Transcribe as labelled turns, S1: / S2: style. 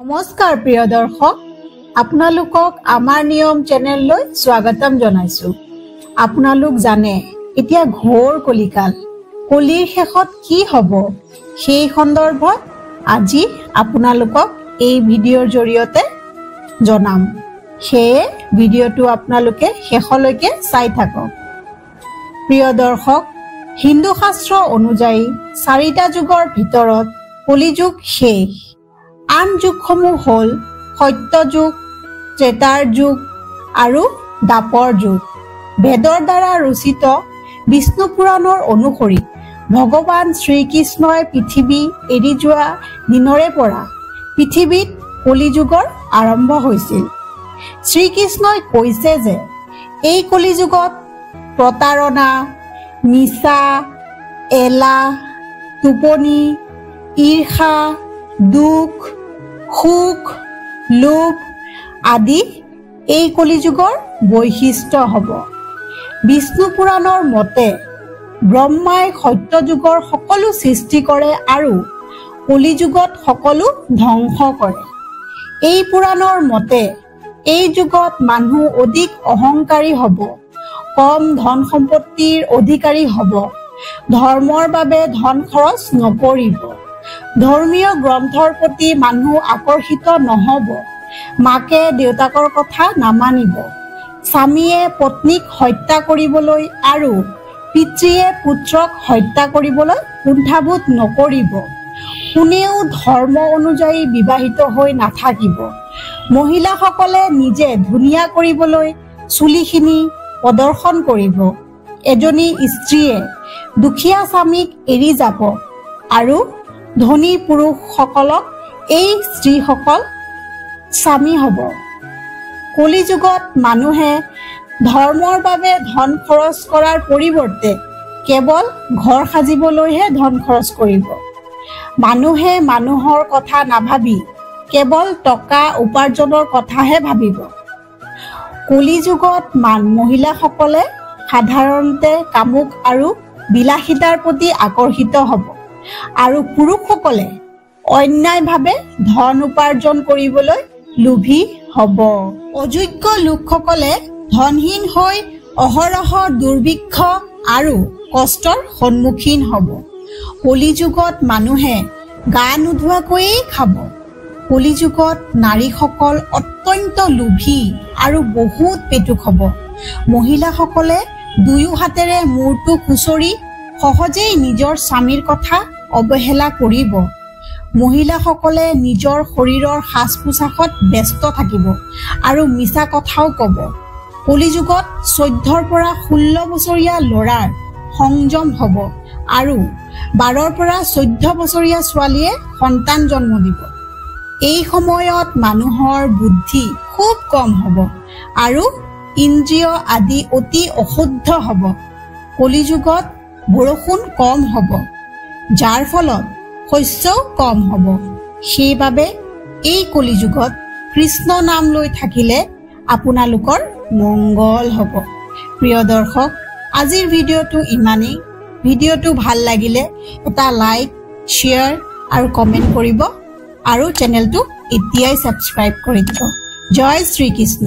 S1: नमस्कार प्रिय दर्शक आपनालोকক आमार नियम चैनल लै स्वागतम जनाइछु। आपनालोक जाने इतिया घोर कलिकाल कलिर शेषत की हबो सेई सन्दर्भत আজি आपनालोকক এই ভিডিওৰ জৰিয়তে জনাম। সেয়ে ভিডিওটো आपनालोके শেষলৈকে চাই থাকক। প্ৰিয় দৰ্শক হিন্দু শাস্ত্ৰ অনুযায়ী চাৰিটা যুগৰ ভিতৰত কলিযুগ শেষ। आन जुगসমূह हल सत्य जुग, त्रेतार जुग और दापर जुग। वेदर द्वारा रचित विष्णु पुराणर अनुसरी भगवान श्रीकृष्णय पृथ्वी एरि जोৱা दिनरे পৰা पृथ्वीत कलिजुगर आरम्भ হৈছিল। श्रीकृष्णय কৈছে যে এই কলিযুগত प्रतारणा, निशा, एला, टुपनी, ईर्षा, दुख, सुख, लोभ आदि এই কলিযুগৰ বৈশিষ্ট্য হব। विष्णु पुराणৰ মতে ব্ৰহ্মাই সত্য যুগৰ সকলো সৃষ্টি কৰে আৰু কলিযুগত সকলো ধ্বংস কৰে। এই পুৰাণৰ মতে এই যুগত মানুহ অধিক অহংকাৰী হ'ব, কম ধন সম্পত্তিৰ অধিকাৰী হ'ব, ধৰ্মৰ বাবে ধন খৰচ নকৰিব, ধৰ্মীয় গ্ৰন্থৰ প্ৰতি মানুহ আকৰ্ষিত নহব, মাকে দেউতাকৰ কথা নামানিব, স্বামীয়ে পত্নীক হত্যা কৰিবলৈ আৰু পিতৃয়ে পুত্ৰক হত্যা কৰিবলৈ কুণ্ঠাবোধ নকৰিব, কোনেও ধৰ্ম অনুযায়ী বিবাহিত হৈ নাথাকিব, মহিলাসকলে নিজে ধুনীয়া কৰিবলৈ চুলিখিনি প্ৰদৰ্শন কৰিব, এজনী স্ত্ৰীয়ে দুখীয়া স্বামীক এৰি যাব আৰু ধনী পুৰুষসকলক এই স্ত্ৰীসকল স্বামী হ'ব। কলিযুগত মানুহে ধৰ্মৰ বাবে ধন খৰচ কৰাৰ পৰিৱৰ্তে কেৱল ঘৰ সাজিবলৈহে ধন খৰচ কৰিব। মানুহে মানুহৰ কথা নাভাবি কেৱল টকা উপাৰ্জনৰ কথাহে ভাবিব। কলিযুগত মহিলাসকলে সাধাৰণতে কামুক আৰু বিলাসিতাৰ প্ৰতি আকৰ্ষিত হ'ব আৰু পুৰুষসকলে অন্যায়ভাৱে ধন উপাৰ্জন কৰিবলৈ লোভী হ'ব। অযোগ্য লোকসকলে ধনহীন হৈ অহৰহ দুৰ্ভিক্ষ আৰু কষ্টৰ সন্মুখীন হ'ব। কলিযুগত মানুহে গা নোধোৱাকৈয়ে খাব। কলিযুগত নাৰীসকল অত্যন্ত লোভী আৰু বহুত পেটুক হ'ব। মহিলাসকলে দুয়ো হাতেৰে মূৰটো খুচৰি সহজেই নিজৰ স্বামীৰ কথা অৱহেলা কৰিব। মহিলাসকলে নিজৰ শৰীৰৰ সাজ পোছাকত ব্যস্ত থাকিব আৰু মিছা কথাও ক'ব। কলিযুগত 14ৰ পৰা 16 বছৰীয়া ল'ৰাৰ সংযম হ'ব আৰু 12ৰ পৰা 14 বছৰীয়া ছোৱালীয়ে সন্তান জন্ম দিব। এই সময়ত মানুহৰ বুদ্ধি খুব কম হ'ব আৰু ইন্দ্ৰিয় আদি অতি অশুদ্ধ হ'ব। কলিযুগত বৰষুণ কম হ'ব, যাৰ ফলত শস্যও কম হ'ব। সেইবাবে এই কলিযুগত কৃষ্ণ নাম লৈ থাকিলে আপোনালোকৰ মংগল হ'ব। প্ৰিয় দৰ্শক আজিৰ ভিডিঅ'টো ইমানেই। ভিডিঅ'টো ভাল লাগিলে এটা লাইক, শ্বেয়াৰ আৰু কমেণ্ট কৰিব আৰু চেনেলটো এতিয়াই ছাবস্ক্ৰাইব কৰি দিব। জয় শ্ৰীকৃষ্ণ।